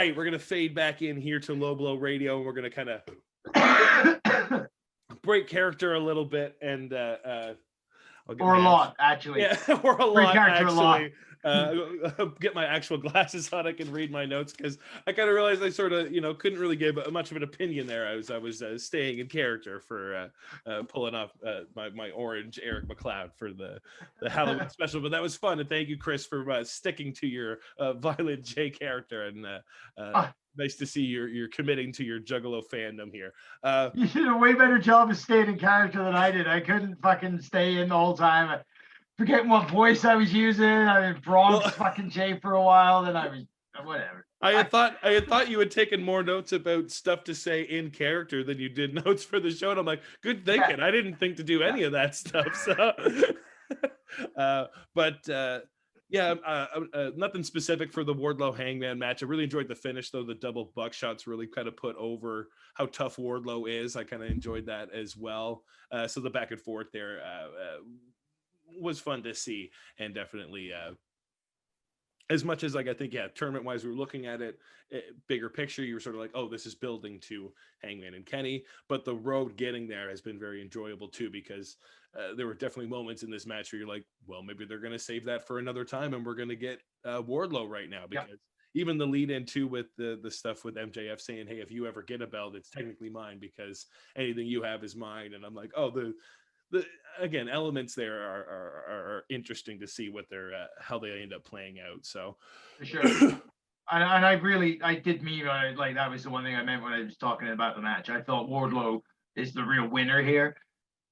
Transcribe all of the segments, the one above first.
right, we're gonna fade back in here to Low Blow Radio, and we're gonna kind of break character a little bit, and or a lot, actually. Yeah, or a break lot, character actually. A lot. Get my actual glasses on. I can read my notes because I kind of realized I sort of, couldn't really give much of an opinion there. I was staying in character for pulling off my orange Eric McLeod for the Halloween special. But that was fun, and thank you, Chris, for sticking to your Violent J character. And nice to see you're committing to your Juggalo fandom here. You did a way better job of staying in character than I did. I couldn't fucking stay in the whole time. Forgetting what voice I was using. I was Bronx fucking Jay for a while, then I was whatever. I had thought you had taken more notes about stuff to say in character than you did notes for the show. And I'm like, good thinking. Yeah. I didn't think to do any of that stuff. So, nothing specific for the Wardlow Hangman match. I really enjoyed the finish, though. The double buckshots really kind of put over how tough Wardlow is. I kind of enjoyed that as well. So the back and forth there was fun to see, and definitely as much as, like, I think, tournament wise, we were looking at it bigger picture, you were sort of like, oh, this is building to Hangman and Kenny, but the road getting there has been very enjoyable too, because there were definitely moments in this match where you're like, well, maybe they're going to save that for another time, and we're going to get Wardlow right now, because even the lead in too with the stuff with MJF saying, hey, if you ever get a belt, it's technically mine because anything you have is mine. And I'm like, oh, the again, elements there are interesting to see what they're how they end up playing out. So for sure. and I did mean like that was the one thing I meant when I was talking about the match. I thought Wardlow is the real winner here,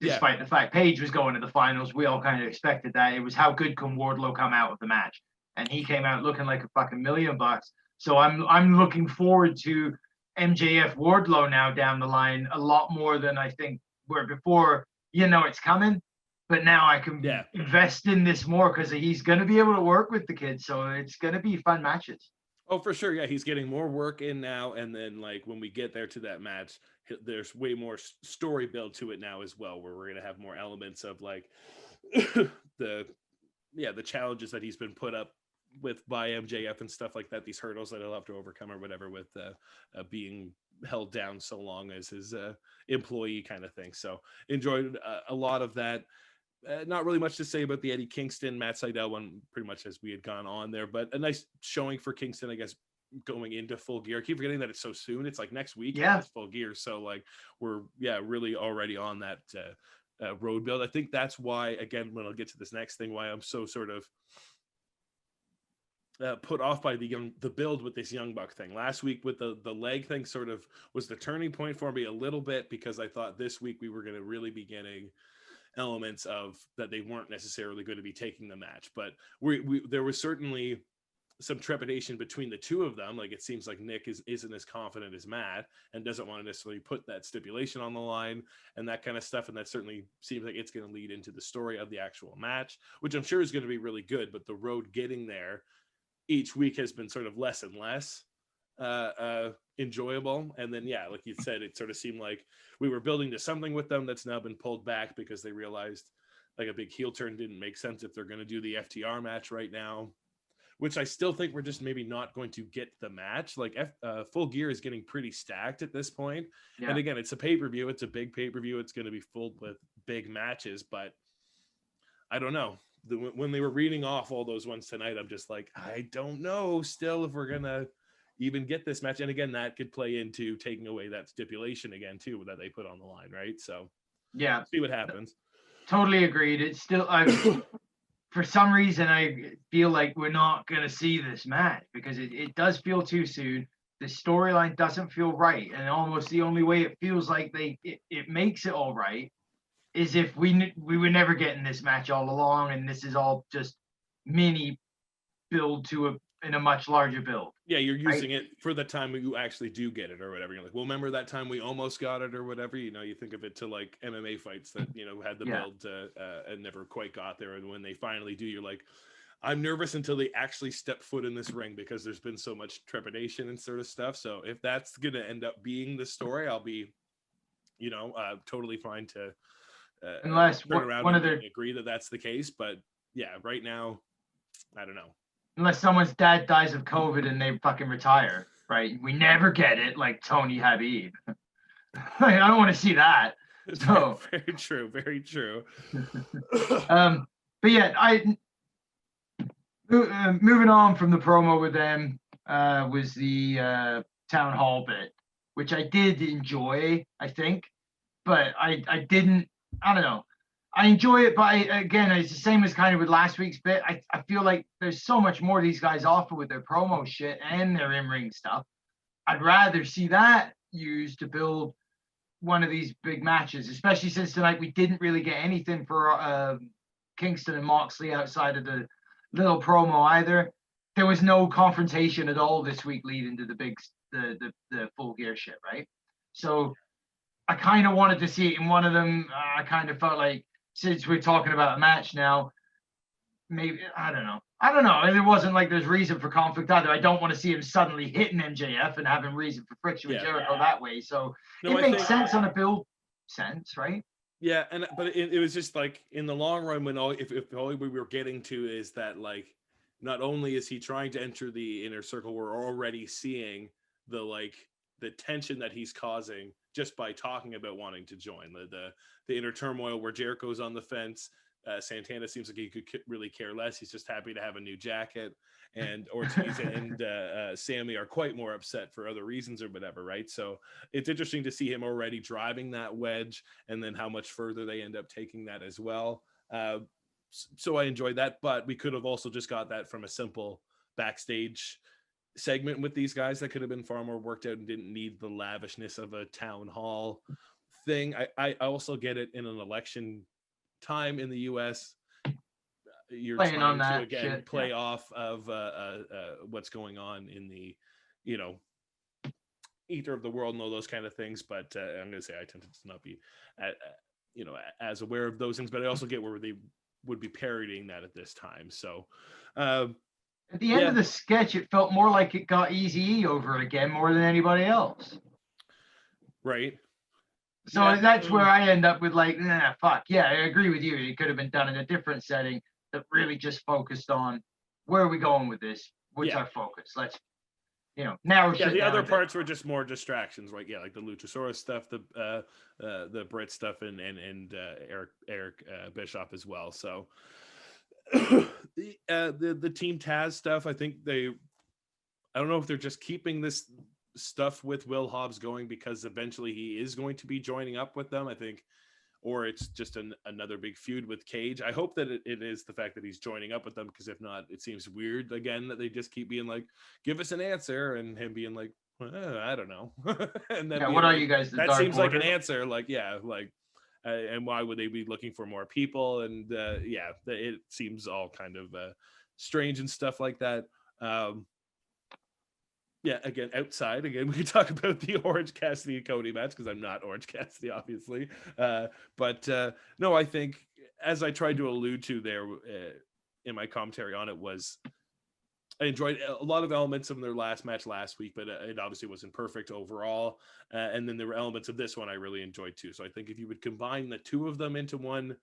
despite the fact Paige was going to the finals. We all kind of expected that. It was how good can Wardlow come out of the match, and he came out looking like a fucking $1,000,000. So I'm looking forward to MJF Wardlow now down the line a lot more than I think where before. It's coming, but now I can invest in this more because he's going to be able to work with the kids. So it's going to be fun matches. Oh, for sure. Yeah, he's getting more work in now. And then, like, when we get there to that match, there's way more story build to it now as well, where we're going to have more elements of, like, the challenges that he's been put up with by MJF and stuff like that, these hurdles that he'll have to overcome or whatever with being held down so long as his employee kind of thing. So enjoyed a lot of that. Not really much to say about the Eddie Kingston, Matt Sydal one, pretty much as we had gone on there, but a nice showing for Kingston, I guess, going into Full Gear. I keep forgetting that it's so soon. It's like next week. It's Full Gear. So, like, we're really already on that road build. I think that's why, again, when I'll get to this next thing, why I'm so sort of put off by the build with this Young Buck thing. Last week with the leg thing sort of was the turning point for me a little bit, because I thought this week we were going to really be getting elements of that they weren't necessarily going to be taking the match. But there was certainly some trepidation between the two of them. Like, it seems like Nick isn't as confident as Matt and doesn't want to necessarily put that stipulation on the line and that kind of stuff. And that certainly seems like it's going to lead into the story of the actual match, which I'm sure is going to be really good. But the road getting there each week has been sort of less and less enjoyable. And then, like you said, it sort of seemed like we were building to something with them that's now been pulled back because they realized, like, a big heel turn didn't make sense if they're going to do the FTR match right now, which I still think we're just maybe not going to get the match. Like, Full Gear is getting pretty stacked at this point. Yeah. And again, it's a pay-per-view. It's a big pay-per-view. It's going to be filled with big matches, but I don't know. When they were reading off all those ones tonight, I'm just like, I don't know still if we're going to even get this match. And again, that could play into taking away that stipulation again, too, that they put on the line, right? So, see what happens. Totally agreed. It's still, for some reason, I feel like we're not going to see this match because it does feel too soon. The storyline doesn't feel right. And almost the only way it feels like it makes it all right is if we were never getting this match all along, and this is all just mini build in a much larger build. Yeah, you're using it for the time you actually do get it or whatever. You're like, well, remember that time we almost got it or whatever? You think of it to, like, MMA fights that, had the build and never quite got there. And when they finally do, you're like, I'm nervous until they actually step foot in this ring because there's been so much trepidation and sort of stuff. So if that's going to end up being the story, I'll be, totally fine to unless turn around and agree that that's the case. But right now, I don't know. Unless someone's dad dies of COVID and they fucking retire, right? We never get it like Tony Habib. I don't want to see that. So very true, very true. But yeah, moving on from the promo with them was the town hall bit, which I did enjoy, I think, but I didn't. I don't know. I enjoy it, but again, it's the same as kind of with last week's bit. I feel like there's so much more these guys offer with their promo shit and their in-ring stuff. I'd rather see that used to build one of these big matches, especially since tonight we didn't really get anything for Kingston and Moxley outside of the little promo either. There was no confrontation at all this week leading to the Full Gear shit, right? So I kind of wanted to see it in one of them. I kind of felt like, since we're talking about a match now, maybe, I don't know. And it wasn't like there's reason for conflict either. I don't want to see him suddenly hitting MJF and having reason for friction with Jericho that way. So it makes sense on a build sense, right? Yeah, but it was just like, in the long run, when if all we were getting to is that, like, not only is he trying to enter the inner circle, we're already seeing the tension that he's causing just by talking about wanting to join, the inner turmoil where Jericho's on the fence. Santana seems like he could really care less. He's just happy to have a new jacket, and Ortiz and Sammy are quite more upset for other reasons or whatever, right? So it's interesting to see him already driving that wedge, and then how much further they end up taking that as well. So I enjoyed that, but we could have also just got that from a simple backstage segment with these guys that could have been far more worked out and didn't need the lavishness of a town hall thing. I also get it in an election time in the US. You're playing trying on to again shit, play off of what's going on in the ether of the world and all those kind of things, but I'm gonna say I tend to not be as aware of those things, but I also get where they would be parodying that at this time. So at the end of the sketch, it felt more like it got Eazy-E over again more than anybody else, right? So that's where I end up with like, fuck. Yeah, I agree with you. It could have been done in a different setting that really just focused on where are we going with this? What's our focus? Let's, narrow shit down. The other parts were just more distractions, right? Yeah, like the Luchasaurus stuff, the Brit stuff, and Eric Bischoff as well. So the Team Taz stuff, I think I don't know if they're just keeping this stuff with Will Hobbs going because eventually he is going to be joining up with them, I think, or it's just another big feud with Cage. I hope that it is the fact that he's joining up with them, because if not, it seems weird again that they just keep being like, give us an answer, and him being like, I don't know. And then what are you guys, that seems like an answer, and why would they be looking for more people? And it seems all kind of strange and stuff like that. Outside again, we could talk about the Orange Cassidy and Cody match, because I'm not Orange Cassidy, obviously. But no, I think, as I tried to allude to there in my commentary on it, was I enjoyed a lot of elements of their last match last week, but it obviously wasn't perfect overall. And then there were elements of this one I really enjoyed too. So I think if you would combine the two of them into one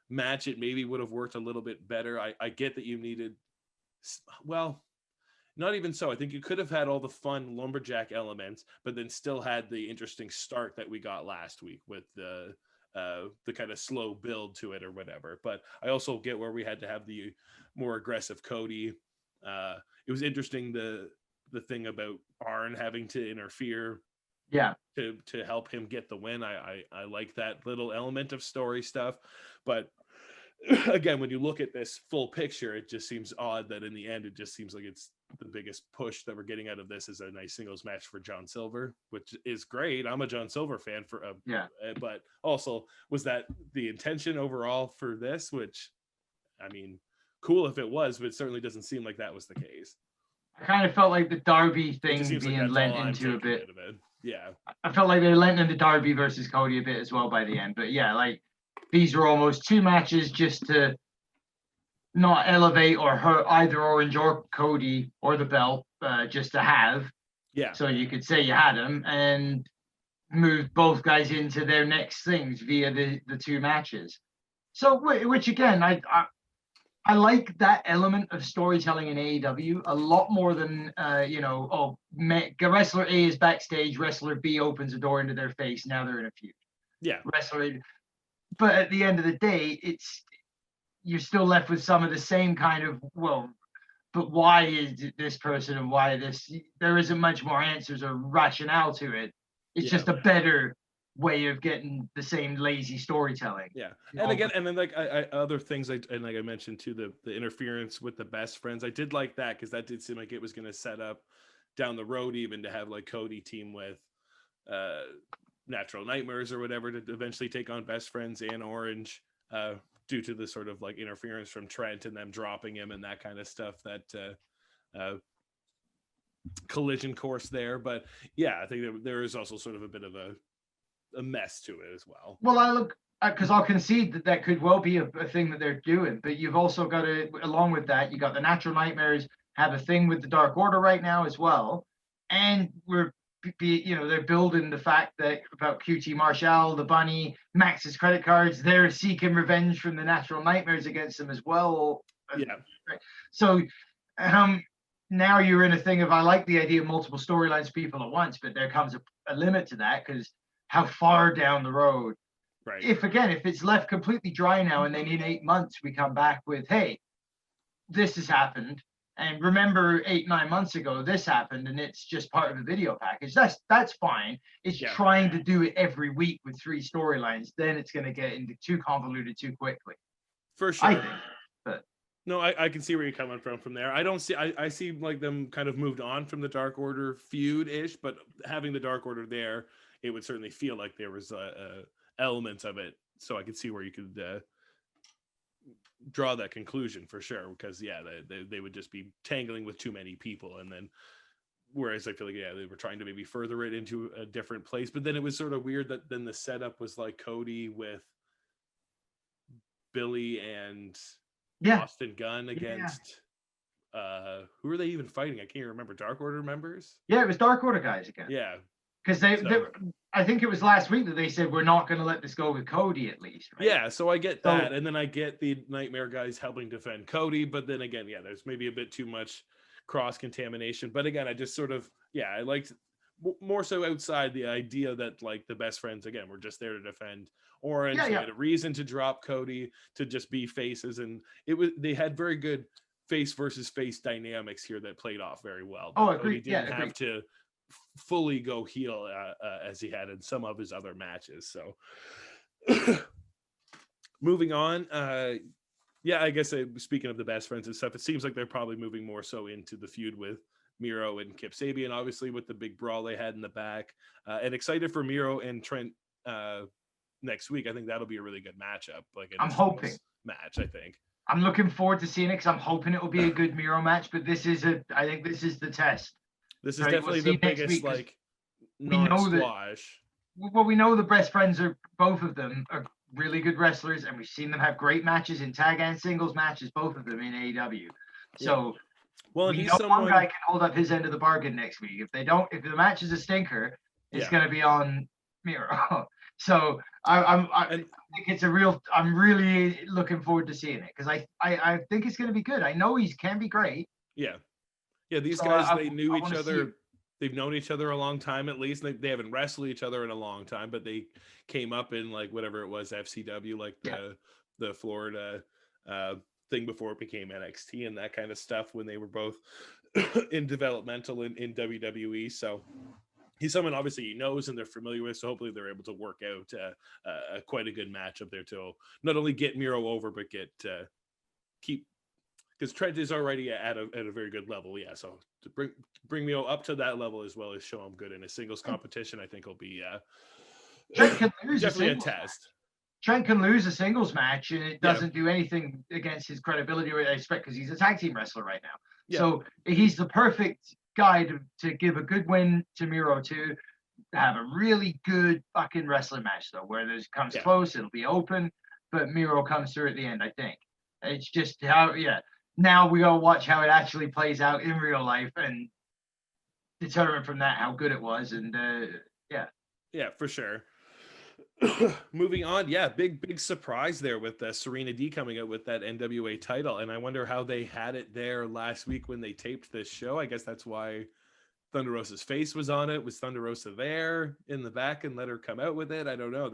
match, it maybe would have worked a little bit better. I get that you needed, not even so. I think you could have had all the fun lumberjack elements, but then still had the interesting start that we got last week with the kind of slow build to it or whatever. But I also get where we had to have the more aggressive Cody. It was interesting the thing about Arn having to interfere, to help him get the win. I like that little element of story stuff, but again, when you look at this full picture, it just seems odd that in the end, it just seems like it's the biggest push that we're getting out of this is a nice singles match for John Silver, which is great. I'm a John Silver fan but also, was that the intention overall for this? Which, I mean, cool if it was, but it certainly doesn't seem like that was the case. I kind of felt like the Darby thing being lent into a bit. Yeah. I felt like they lent into Darby versus Cody a bit as well by the end, but these were almost two matches just to not elevate or hurt either Orange or Cody or the belt, just to have. Yeah. So you could say you had them and move both guys into their next things via the two matches. So, which again, I I like that element of storytelling in AEW a lot more than, wrestler A is backstage, wrestler B opens a door into their face, now they're in a feud. Yeah. But at the end of the day, you're still left with some of the same kind of, but why is this person and why this? There isn't much more answers or rationale to it. It's just a better way of getting the same lazy storytelling. Yeah, and again, and then like I other things, like I mentioned too, the interference with the best friends. I did like that because that did seem like it was going to set up down the road even to have like Cody team with Natural Nightmares or whatever to eventually take on Best Friends and Orange due to the sort of like interference from Trent and them dropping him and that kind of stuff, that collision course there. But yeah, I think there is also sort of a bit of a mess to it as well. Well, because I'll concede that could well be a thing that they're doing, but you've also got to, along with that, you got the Natural Nightmares have a thing with the Dark Order right now as well, and they're building the fact that about QT Marshall, the Bunny, Max's credit cards, they're seeking revenge from the Natural Nightmares against them as well. Yeah. So now you're in a thing of, I like the idea of multiple storylines for people at once, but there comes a limit to that, because how far down the road? Right. If it's left completely dry now, and then in 8 months we come back with, hey, this has happened, and remember 8-9 months ago this happened, and it's just part of a video package. That's fine. It's trying to do it every week with 3 storylines. Then it's going to get into too convoluted too quickly. For sure. I think. But no, I can see where you're coming from there. I see like them kind of moved on from the Dark Order feud-ish, but having the Dark Order there, it would certainly feel like there was elements of it. So I could see where you could draw that conclusion for sure. Because they would just be tangling with too many people. And then, whereas I feel like, they were trying to maybe further it into a different place. But then it was sort of weird that then the setup was like Cody with Billy and Austin Gunn against who are they even fighting? I can't even remember. Dark Order members? Yeah, it was Dark Order guys again. Yeah. Because I think it was last week that they said, we're not going to let this go with Cody at least. Right? Yeah, so I get that. And then I get the Nightmare guys helping defend Cody. But then again, there's maybe a bit too much cross-contamination. But again, I just sort of, I liked more so outside the idea that like the Best Friends, again, were just there to defend Orange. They had a reason to drop Cody, to just be faces. And they had very good face versus face dynamics here that played off very well. Oh, Cody didn't have to fully go heel as he had in some of his other matches. So moving on, I guess speaking of the Best Friends and stuff, it seems like they're probably moving more so into the feud with Miro and Kip Sabian, obviously with the big brawl they had in the back, and excited for Miro and Trent next week. I think that'll be a really good matchup. I'm hoping match. I think I'm looking forward to seeing it, because I'm hoping it will be a good Miro match. But I think this is the test. This is definitely the biggest non-squash. We know the Best Friends both of them are really good wrestlers, and we've seen them have great matches in tag and singles matches, both of them in AEW. So one guy can hold up his end of the bargain next week. If the match is a stinker, it's going to be on Miro. So I think it's I'm really looking forward to seeing it, because I think it's going to be good. I know he can be great. Yeah, these guys, they knew each other. They've known each other a long time, at least. They haven't wrestled each other in a long time, but they came up in like whatever it was, FCW, like the Florida thing before it became NXT and that kind of stuff, when they were both in developmental in WWE. So he's someone obviously he knows and they're familiar with. So hopefully they're able to work out quite a good matchup there to not only get Miro over, but keep. Because Trent is already at a very good level, so to bring Miro up to that level as well as show him good in a singles competition, I think will be definitely a test. Trent can lose a singles match, and it doesn't do anything against his credibility or respect, because he's a tag team wrestler right now. Yeah. So he's the perfect guy to give a good win to Miro, to have a really good fucking wrestling match, though, where it comes close, it'll be open, but Miro comes through at the end, I think. It's just how, now we gotta watch how it actually plays out in real life and determine from that how good it was. And for sure. Moving on, yeah, big surprise there with Serena D coming out with that NWA title, and I wonder how they had it there last week when they taped this show. I guess that's why Thunder Rosa's face was on it. Was Thunder Rosa there in the back and let her come out with it? I don't know.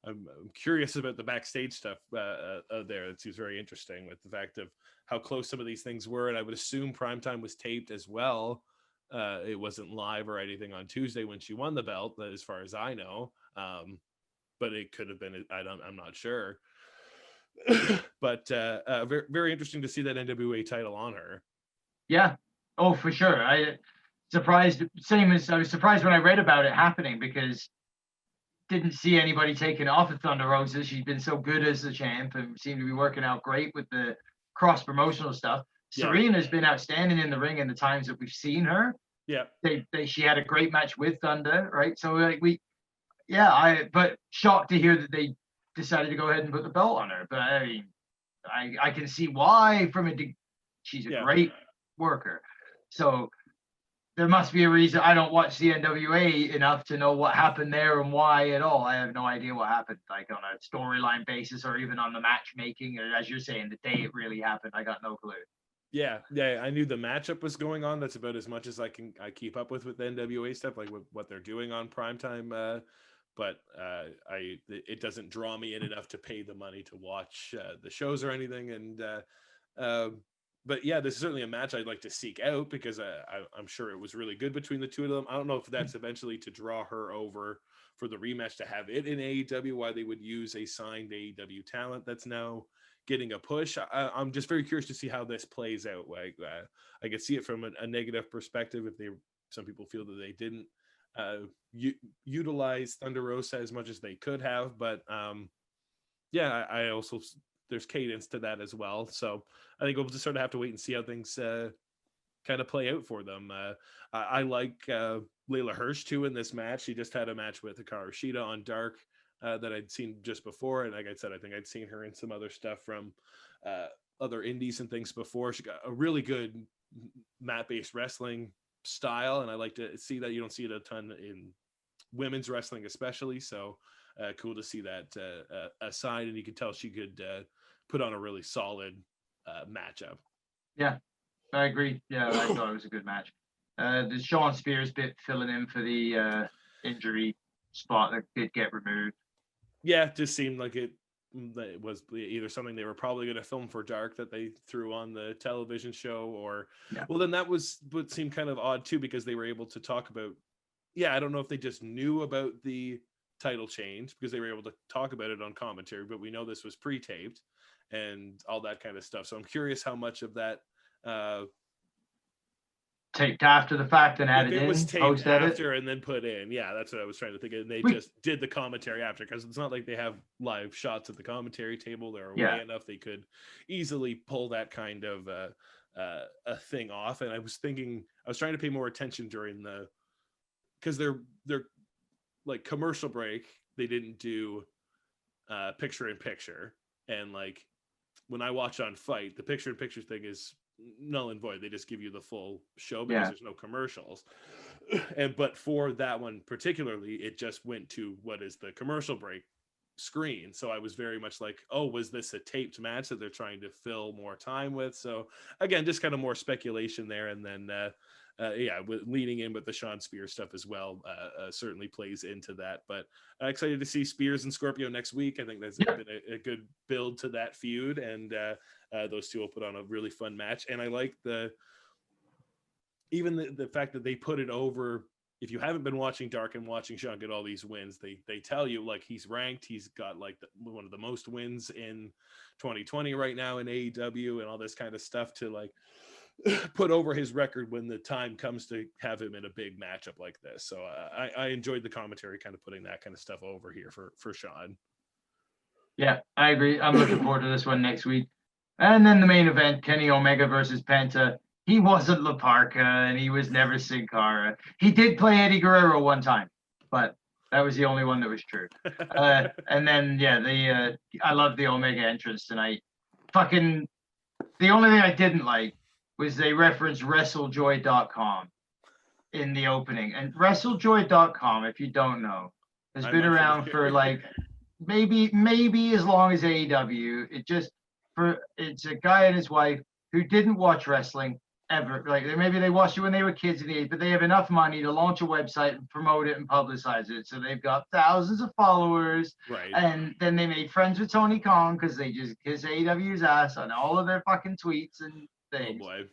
I'm curious about the backstage stuff there. It seems very interesting with the fact of how close some of these things were, and I would assume Primetime was taped as well. It wasn't live or anything on Tuesday when she won the belt, as far as I know. But it could have been. I'm not sure. But very, very interesting to see that NWA title on her. Yeah. Oh, for sure. I was surprised when I read about it happening, because didn't see anybody taking it off of Thunder Rosa. She's been so good as the champ and seemed to be working out great with the cross promotional stuff. Yeah. Serena's been outstanding in the ring in the times that we've seen her. Yeah. She had a great match with Thunder, right? So like but shocked to hear that they decided to go ahead and put the belt on her. But I mean, I can see why she's a great worker. So there must be a reason. I don't watch the NWA enough to know what happened there and why at all. I have no idea what happened, like on a storyline basis or even on the matchmaking, or as you're saying, the day it really happened. I got no clue. Yeah, I knew the matchup was going on. That's about as much as I keep up with the NWA stuff, like what they're doing on Primetime. But it doesn't draw me in enough to pay the money to watch the shows or anything. And but yeah, this is certainly a match I'd like to seek out, because I'm sure it was really good between the two of them. I don't know if that's eventually to draw her over for the rematch to have it in AEW, why they would use a signed AEW talent that's now getting a push. I'm just very curious to see how this plays out. Like I could see it from a negative perspective if some people feel that they didn't utilize Thunder Rosa as much as they could have, but I also, there's cadence to that as well. So I think we'll just sort of have to wait and see how things kind of play out for them. I like Layla Hirsch too in this match. She just had a match with Hikaru Shida on Dark that I'd seen just before. And like I said, I think I'd seen her in some other stuff from other indies and things before. She got a really good mat-based wrestling style, and I like to see that. You don't see it a ton in women's wrestling especially, so cool to see that aside, and you could tell she could put on a really solid matchup. Yeah, I agree. Yeah, I thought it was a good match. The Sean Spears bit filling in for the injury spot that did get removed. Yeah, it just seemed like it was either something they were probably going to film for Dark that they threw on the television show, or well, then that was what seemed kind of odd too, because they were able to talk about, I don't know if they just knew about the title change because they were able to talk about it on commentary, but we know this was pre-taped and all that kind of stuff. So I'm curious how much of that taped after the fact and added in. It was taped after and then put in. Yeah, that's what I was trying to think of. And they just did the commentary after, because it's not like they have live shots at the commentary table. They're away enough they could easily pull that kind of a thing off. And I was trying to pay more attention during because they're like commercial break. They didn't do picture in picture, and like when I watch on Fight, the picture in picture thing is null and void. They just give you the full show because there's no commercials. But for that one particularly, it just went to what is the commercial break screen. So I was very much like, oh, was this a taped match that they're trying to fill more time with? So again, just kind of more speculation there. And then leading in with the Sean Spears stuff as well certainly plays into that. But excited to see Spears and Scorpio next week. I think that's been a good build to that feud, and those two will put on a really fun match. And I like the fact that they put it over. If you haven't been watching Dark and watching Sean get all these wins, they tell you like he's ranked. He's got like one of the most wins in 2020 right now in AEW and all this kind of stuff to like put over his record when the time comes to have him in a big matchup like this. So I enjoyed the commentary kind of putting that kind of stuff over here for Sean. Yeah, I agree. I'm looking forward to this one next week. And then the main event, Kenny Omega versus Penta. He wasn't La Parca and he was never Sin Cara. He did play Eddie Guerrero one time, but that was the only one that was true. And then, I love the Omega entrance tonight. The only thing I didn't like was they referenced WrestleJoy.com in the opening. And WrestleJoy.com, if you don't know, has been around for like maybe as long as AEW. It's a guy and his wife who didn't watch wrestling ever. Like maybe they watched it when they were kids in the age, but they have enough money to launch a website and promote it and publicize it. So they've got thousands of followers. Right. And then they made friends with Tony Khan because they just kiss AEW's ass on all of their fucking tweets and things. Oh boy.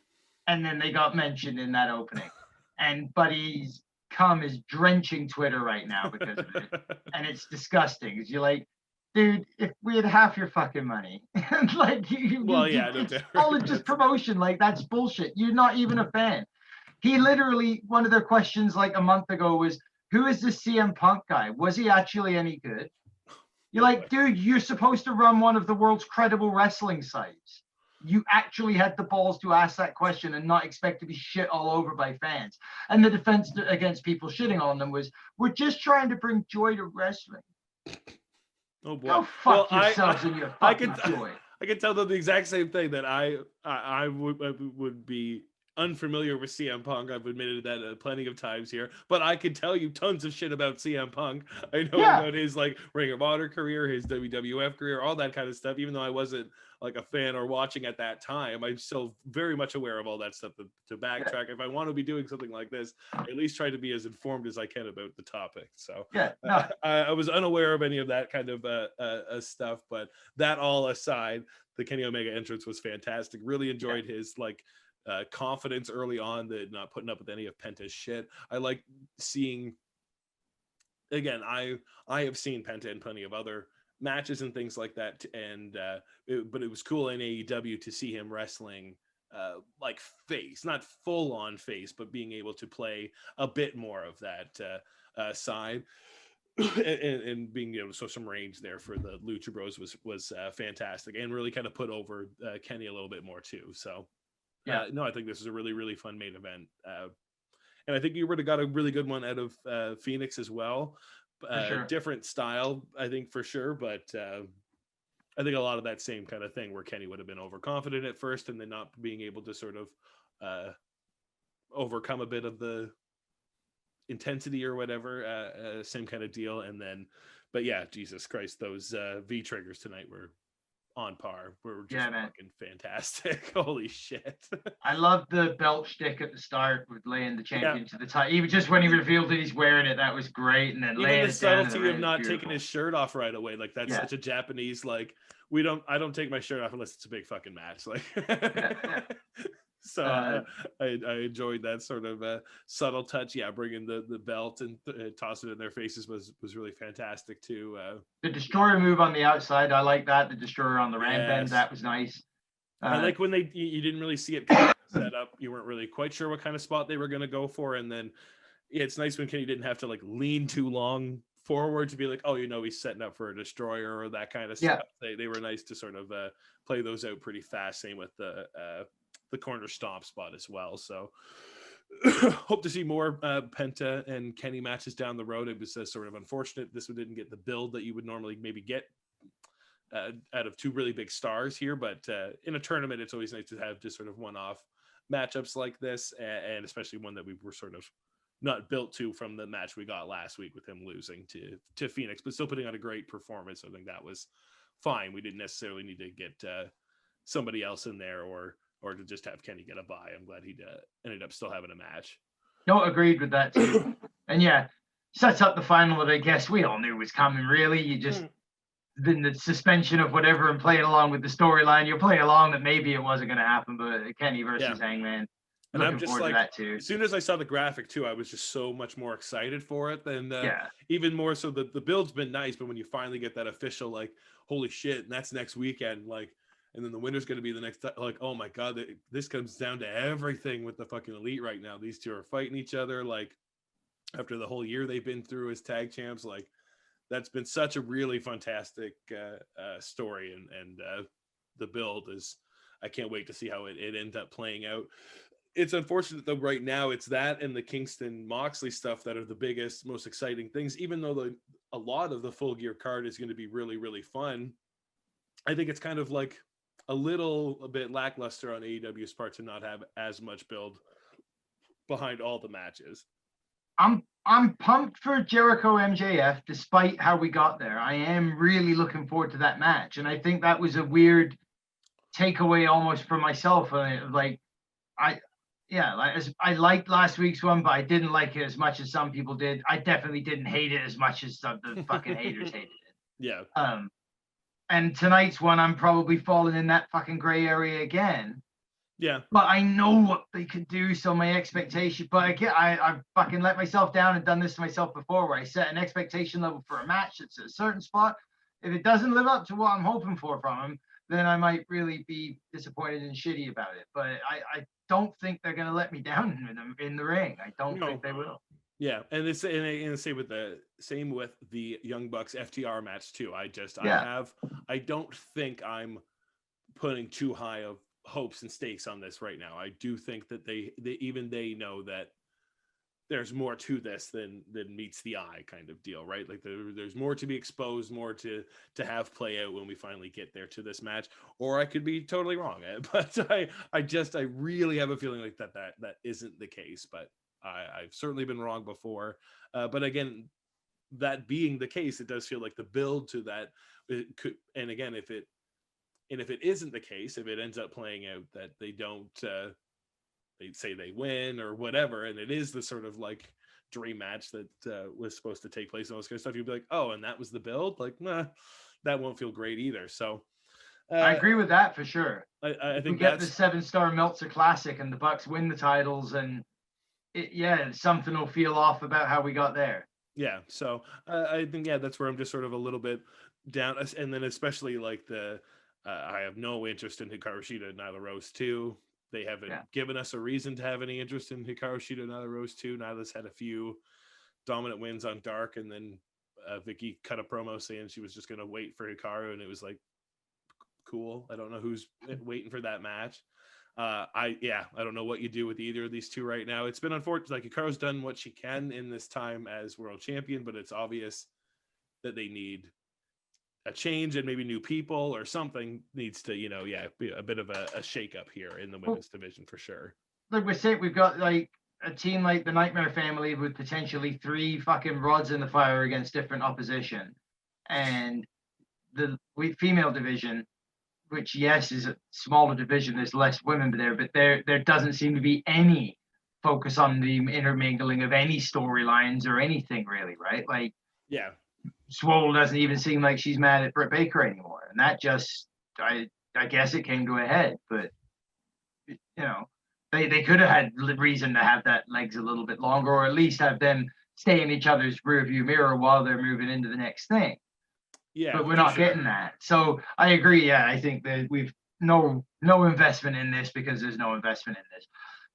And then they got mentioned in that opening. And Buddy's cum is drenching Twitter right now because of it. And it's disgusting. Because you're like, dude, if we had half your fucking money, like it's all just promotion. Like that's bullshit. You're not even a fan. He literally, one of their questions like a month ago was, who is this CM Punk guy? Was he actually any good? You're like, dude, you're supposed to run one of the world's credible wrestling sites. You actually had the balls to ask that question and not expect to be shit all over by fans. And the defense against people shitting on them was, we're just trying to bring joy to wrestling. Oh boy! Go fuck yourselves and your fucking joy. I can tell them the exact same thing, that I would be unfamiliar with CM Punk. I've admitted that plenty of times here, but I could tell you tons of shit about CM Punk. I know about his like Ring of Honor career, his WWF career, all that kind of stuff. Even though I wasn't like a fan or watching at that time, I'm still very much aware of all that stuff. To backtrack, if I want to be doing something like this, I at least try to be as informed as I can about the topic. So I was unaware of any of that kind of stuff. But that all aside, the Kenny Omega entrance was fantastic. Really enjoyed his like confidence early on, that not putting up with any of Penta's shit. I like seeing, again, I have seen Penta in plenty of other matches and things like that, and but it was cool in AEW to see him wrestling like face, not full on face, but being able to play a bit more of that side. And being able to show some range there for the Lucha Bros was fantastic, and really kind of put over Kenny a little bit more too. So no, I think this is a really, really fun main event. And I think you would have got a really good one out of Phoenix as well. Sure. Different style, I think, for sure. But I think a lot of that same kind of thing where Kenny would have been overconfident at first and then not being able to sort of overcome a bit of the intensity or whatever, same kind of deal. And then, but yeah, Jesus Christ, those V triggers tonight were on par. We're just fucking fantastic. Holy shit. I love the belt shtick at the start with laying the champion to the top. Even just when he revealed that he's wearing it, that was great. And then laying the subtlety of not taking his shirt off right away. Like that's such a Japanese, like I don't take my shirt off unless it's a big fucking match. Like so I enjoyed that sort of subtle touch. Yeah, bringing the belt and tossing it in their faces was really fantastic too. The destroyer move on the outside, I like that. The destroyer on the ramp end, that was nice. I like when you didn't really see it set up. You weren't really quite sure what kind of spot they were going to go for, and then it's nice when Kenny didn't have to like lean too long forward to be like, oh, he's setting up for a destroyer or that kind of stuff. They were nice to sort of play those out pretty fast. Same with the corner stomp spot as well. So hope to see more Penta and Kenny matches down the road. It was sort of unfortunate this one didn't get the build that you would normally maybe get out of two really big stars here, but in a tournament it's always nice to have just sort of one-off matchups like this, and especially one that we were sort of not built to from the match we got last week with him losing to Phoenix, but still putting on a great performance. I think that was fine. We didn't necessarily need to get somebody else in there or to just have Kenny get a bye. I'm glad he ended up still having a match. No, agreed with that too. And sets up the final that I guess we all knew was coming, really. You just, in the suspension of whatever and playing along with the storyline, you're playing along that maybe it wasn't going to happen, but Kenny versus Hangman. And I'm just like, that too. As soon as I saw the graphic too, I was just so much more excited for it than even more so. The build's been nice, but when you finally get that official, like, holy shit, and that's next weekend, like, and then the winner's going to be the next, like, oh my God, this comes down to everything with the fucking Elite right now. These two are fighting each other, like, after the whole year they've been through as tag champs. Like, that's been such a really fantastic story, and the build is, I can't wait to see how it ends up playing out. It's unfortunate though right now it's that and the Kingston Moxley stuff that are the biggest, most exciting things, even though a lot of the Full Gear card is going to be really, really fun. I think it's kind of like a bit lackluster on AEW's part to not have as much build behind all the matches. I'm I'm pumped for Jericho MJF, despite how we got there. I am really looking forward to that match, and I think that was a weird takeaway almost for myself. Like I liked last week's one, but I didn't like it as much as some people did. I definitely didn't hate it as much as the fucking haters hated it. Yeah. And tonight's one, I'm probably falling in that fucking gray area again. Yeah. But I know what they could do, so my expectation. But again, I've fucking let myself down and done this to myself before, where I set an expectation level for a match that's at a certain spot. If it doesn't live up to what I'm hoping for from them, then I might really be disappointed and shitty about it. But I don't think they're gonna let me down in the ring. I don't think they will. Yeah, and it's and same with the Young Bucks FTR match too. I don't think I'm putting too high of hopes and stakes on this right now. I do think that they know that there's more to this than meets the eye kind of deal, right? Like there's more to be exposed, more to have play out when we finally get there to this match. Or I could be totally wrong, but I really have a feeling like that isn't the case. But I've certainly been wrong before. But again, that being the case, it does feel like the build to that could. And again, if it isn't the case, if it ends up playing out that they don't, they say they win or whatever, and it is the sort of like dream match that was supposed to take place and all this kind of stuff, you'd be like, oh, and that was the build? Like, nah, that won't feel great either. So I agree with that for sure. I think we get the 7-star Meltzer Classic and the Bucks win the titles, and something will feel off about how we got there. Yeah, so I think that's where I'm just sort of a little bit down, and then especially like I have no interest in Hikaru Shida, Nyla Rose 2. They haven't given us a reason to have any interest in Hikaru Shida, Nyla Rose 2. Nyla's had a few dominant wins on Dark, and then Vicky cut a promo saying she was just going to wait for Hikaru, and it was like, cool. I don't know who's waiting for that match. I don't know what you do with either of these two right now. It's been unfortunate. Like, Hikaru's done what she can in this time as world champion, but it's obvious that they need a change, and maybe new people or something needs to, be a bit of a shakeup here in the women's division for sure. Like we said, we've got like a team like the Nightmare Family with potentially 3 fucking rods in the fire against different opposition, and the female division, which is a smaller division, there's less women there, but there doesn't seem to be any focus on the intermingling of any storylines or anything really, right? Like, Swole doesn't even seem like she's mad at Britt Baker anymore, and that just, I guess it came to a head. But they could have had reason to have that legs a little bit longer, or at least have them stay in each other's rearview mirror while they're moving into the next thing. Yeah, but we're not getting that. So I agree. Yeah, I think that we've no investment in this because there's no investment in this.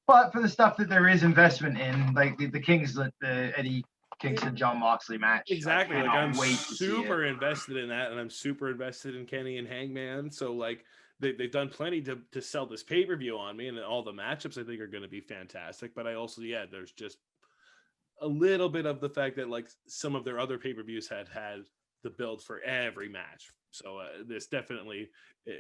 But for the stuff that there is investment in, like the Kingsland, the Eddie Kingston John Moxley match. Exactly. Like, I'm super invested in that, and I'm super invested in Kenny and Hangman. So like they've done plenty to sell this pay-per-view on me, and all the matchups I think are going to be fantastic. But I also, there's just a little bit of the fact that like some of their other pay-per-views had the build for every match. So this definitely,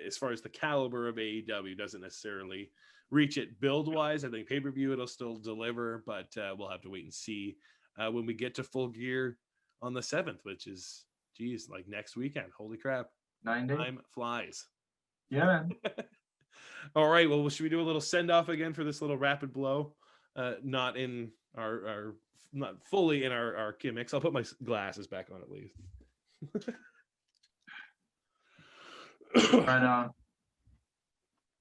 as far as the caliber of AEW, doesn't necessarily reach it build-wise. I think pay-per-view it'll still deliver, but we'll have to wait and see when we get to Full Gear on the 7th, which is, like next weekend. Holy crap. 9 days. Time flies. Yeah. All right. Well, should we do a little send-off again for this little rapid blow? Not in our not fully in our gimmicks. I'll put my glasses back on at least. Right on.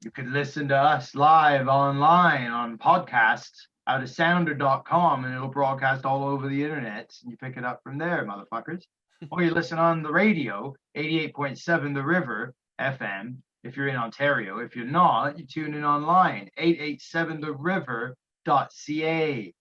You could listen to us live online on podcasts out of sounder.com, and it'll broadcast all over the internet, and you pick it up from there, motherfuckers. Or you listen on the radio, 88.7 The River FM, if you're in Ontario. If you're not, you tune in online, 887theriver.ca.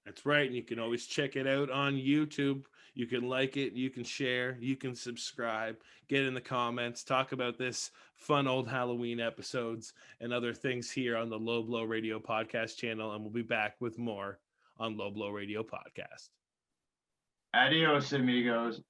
That's right, and you can always check it out on YouTube. You can like it, you can share, you can subscribe, get in the comments, talk about this fun old Halloween episodes and other things here on the Low Blow Radio podcast channel, and we'll be back with more on Low Blow Radio podcast. Adios, amigos.